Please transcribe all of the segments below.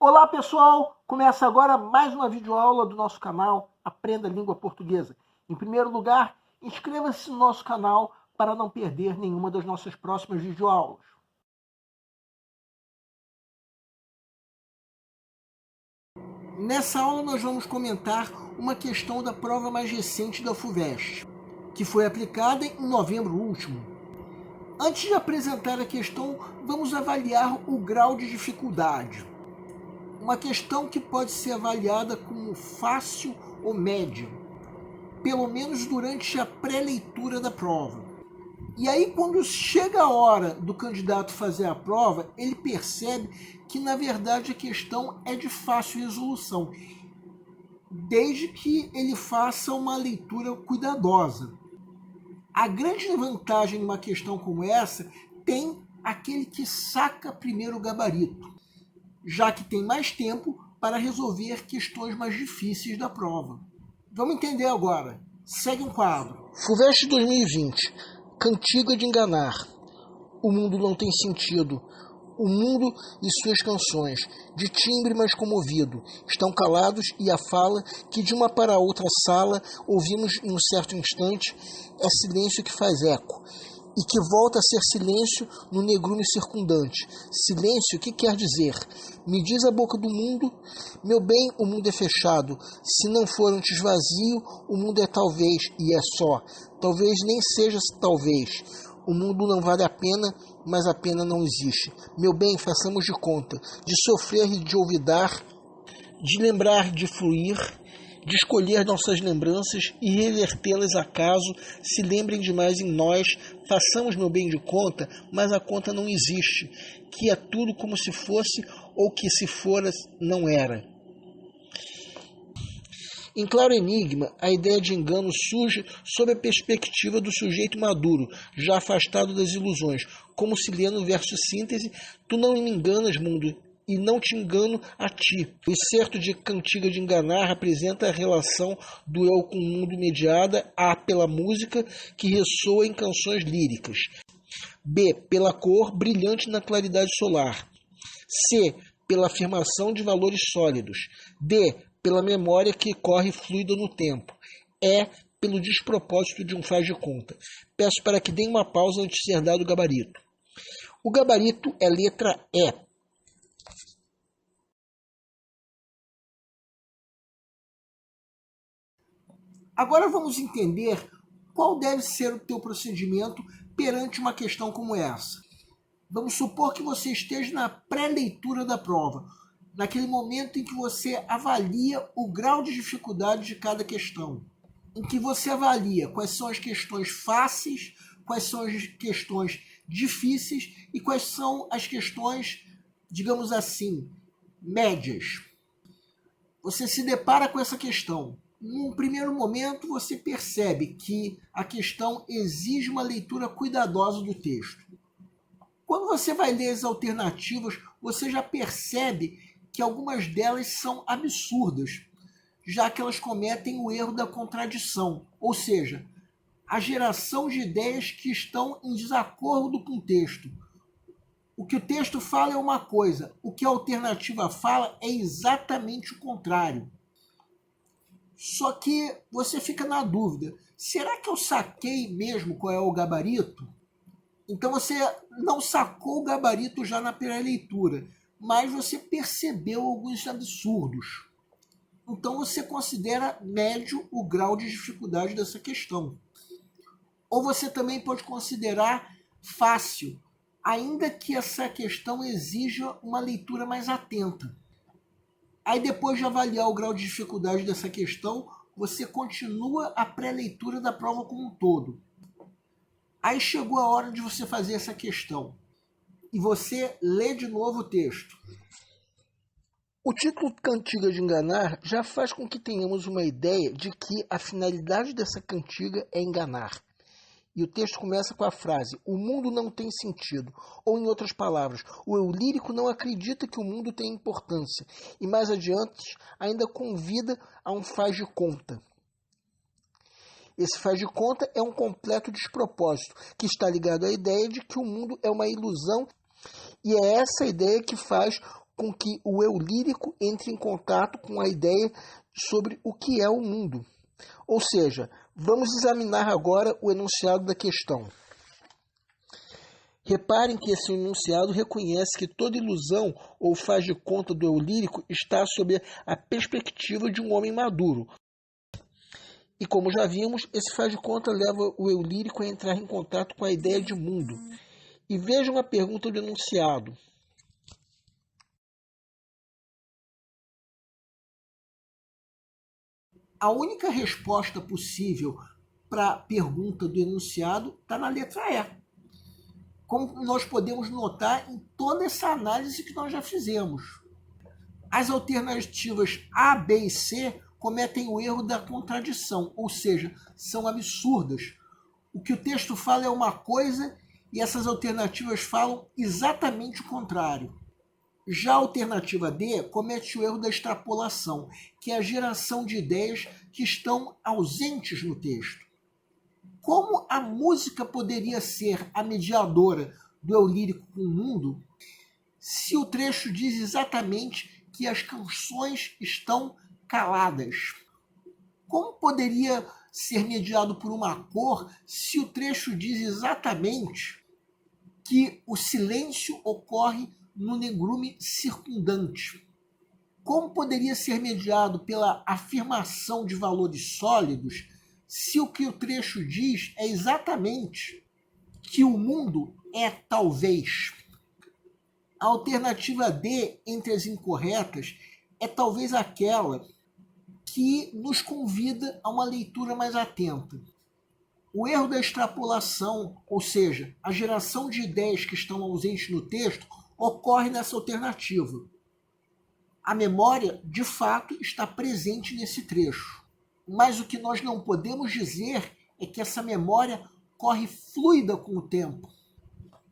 Olá pessoal, começa agora mais uma videoaula do nosso canal Aprenda a Língua Portuguesa. Em primeiro lugar, inscreva-se no nosso canal para não perder nenhuma das nossas próximas videoaulas. Nessa aula nós vamos comentar uma questão da prova mais recente da FUVEST, que foi aplicada em novembro último. Antes de apresentar a questão, vamos avaliar o grau de dificuldade. Uma questão que pode ser avaliada como fácil ou média, pelo menos durante a pré-leitura da prova. E aí, quando chega a hora do candidato fazer a prova, ele percebe que, na verdade, a questão é de fácil resolução, desde que ele faça uma leitura cuidadosa. A grande vantagem de uma questão como essa tem aquele que saca primeiro o gabarito, já que tem mais tempo para resolver questões mais difíceis da prova. Vamos entender agora. Segue um quadro. FUVEST 2020. Cantiga de enganar. O mundo não tem sentido. O mundo e suas canções, de timbre mais comovido, estão calados e a fala que de uma para outra sala ouvimos em um certo instante é silêncio que faz eco. E que volta a ser silêncio no negrume circundante. Silêncio, que quer dizer? Me diz a boca do mundo, meu bem, o mundo é fechado. Se não for antes vazio, o mundo é talvez, e é só. Talvez nem seja talvez. O mundo não vale a pena, mas a pena não existe. Meu bem, façamos de conta, de sofrer e de olvidar, de lembrar, de fluir, de escolher nossas lembranças e revertê-las acaso se lembrem demais em nós, façamos meu bem de conta, mas a conta não existe, que é tudo como se fosse ou que se fora não era. Em claro enigma, a ideia de engano surge sob a perspectiva do sujeito maduro, já afastado das ilusões, como se lê no verso síntese, tu não me enganas, mundo, e não te engano a ti. O excerto de Cantiga de Enganar apresenta a relação do eu com o mundo mediada a pela música que ressoa em canções líricas. B. Pela cor brilhante na claridade solar. C. Pela afirmação de valores sólidos. D. Pela memória que corre fluida no tempo. E. Pelo despropósito de um faz de conta. Peço para que deem uma pausa antes de ser dado o gabarito. O gabarito é letra E. Agora vamos entender qual deve ser o teu procedimento perante uma questão como essa. Vamos supor que você esteja na pré-leitura da prova, naquele momento em que você avalia o grau de dificuldade de cada questão, em que você avalia quais são as questões fáceis, quais são as questões difíceis e quais são as questões, digamos assim, médias. Você se depara com essa questão. Num primeiro momento, você percebe que a questão exige uma leitura cuidadosa do texto. Quando você vai ler as alternativas, você já percebe que algumas delas são absurdas, já que elas cometem o erro da contradição, ou seja, a geração de ideias que estão em desacordo com o texto. O que o texto fala é uma coisa, o que a alternativa fala é exatamente o contrário. Só que você fica na dúvida, será que eu saquei mesmo qual é o gabarito? Então você não sacou o gabarito já na pré-leitura, mas você percebeu alguns absurdos. Então você considera médio o grau de dificuldade dessa questão. Ou você também pode considerar fácil, ainda que essa questão exija uma leitura mais atenta. Aí depois de avaliar o grau de dificuldade dessa questão, você continua a pré-leitura da prova como um todo. Aí chegou a hora de você fazer essa questão. E você lê de novo o texto. O título Cantiga de Enganar já faz com que tenhamos uma ideia de que a finalidade dessa cantiga é enganar. E o texto começa com a frase, o mundo não tem sentido. Ou, em outras palavras, o eu lírico não acredita que o mundo tem importância. E mais adiante, ainda convida a um faz de conta. Esse faz de conta é um completo despropósito, que está ligado à ideia de que o mundo é uma ilusão. E é essa ideia que faz com que o eu lírico entre em contato com a ideia sobre o que é o mundo. Ou seja, vamos examinar agora o enunciado da questão. Reparem que esse enunciado reconhece que toda ilusão ou faz de conta do eu lírico está sob a perspectiva de um homem maduro. E como já vimos, esse faz de conta leva o eu lírico a entrar em contato com a ideia de mundo. E vejam a pergunta do enunciado. A única resposta possível para a pergunta do enunciado está na letra E. Como nós podemos notar em toda essa análise que nós já fizemos. As alternativas A, B e C cometem o erro da contradição, ou seja, são absurdas. O que o texto fala é uma coisa e essas alternativas falam exatamente o contrário. Já a alternativa D comete o erro da extrapolação, que é a geração de ideias que estão ausentes no texto. Como a música poderia ser a mediadora do eu lírico com o mundo, se o trecho diz exatamente que as canções estão caladas? Como poderia ser mediado por uma cor se o trecho diz exatamente que o silêncio ocorre no negrume circundante? Como poderia ser mediado pela afirmação de valores sólidos se o que o trecho diz é exatamente que o mundo é talvez? A alternativa D entre as incorretas é talvez aquela que nos convida a uma leitura mais atenta. O erro da extrapolação, ou seja, a geração de ideias que estão ausentes no texto, ocorre nessa alternativa. A memória, de fato, está presente nesse trecho. Mas o que nós não podemos dizer é que essa memória corre fluida com o tempo.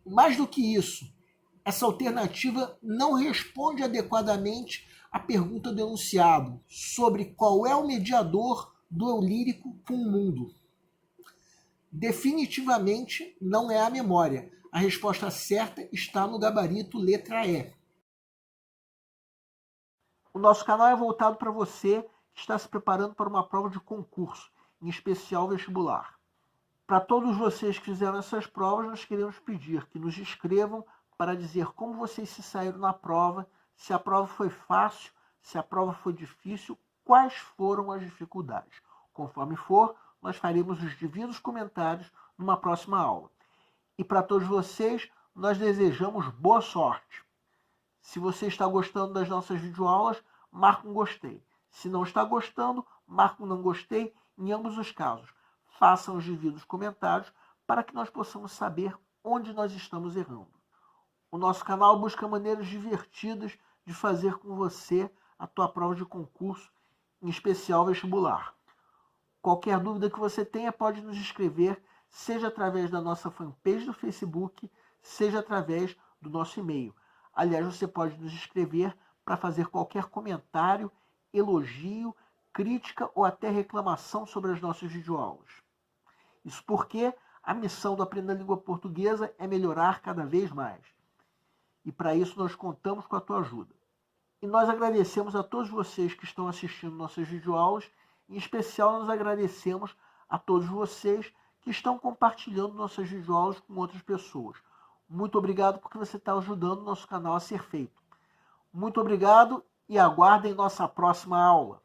Mais do que isso, essa alternativa não responde adequadamente à pergunta do enunciado sobre qual é o mediador do eu lírico com o mundo. Definitivamente não é a memória. A resposta certa está no gabarito letra E. O nosso canal é voltado para você que está se preparando para uma prova de concurso, em especial vestibular. Para todos vocês que fizeram essas provas, nós queremos pedir que nos escrevam para dizer como vocês se saíram na prova, se a prova foi fácil, se a prova foi difícil, quais foram as dificuldades. Conforme for, nós faremos os devidos comentários numa próxima aula. E para todos vocês, nós desejamos boa sorte. Se você está gostando das nossas videoaulas, marque um gostei. Se não está gostando, marque um não gostei. Em ambos os casos, façam os devidos comentários para que nós possamos saber onde nós estamos errando. O nosso canal busca maneiras divertidas de fazer com você a tua prova de concurso, em especial vestibular. Qualquer dúvida que você tenha, pode nos escrever, seja através da nossa fanpage do Facebook, seja através do nosso e-mail. Aliás, você pode nos escrever para fazer qualquer comentário, elogio, crítica ou até reclamação sobre as nossas videoaulas. Isso porque a missão do Aprenda a Língua Portuguesa é melhorar cada vez mais. E para isso nós contamos com a tua ajuda. E nós agradecemos a todos vocês que estão assistindo nossas videoaulas. Em especial, nós agradecemos a todos vocês que estão compartilhando nossas videoaulas com outras pessoas. Muito obrigado porque você está ajudando o nosso canal a ser feito. Muito obrigado e aguardem nossa próxima aula.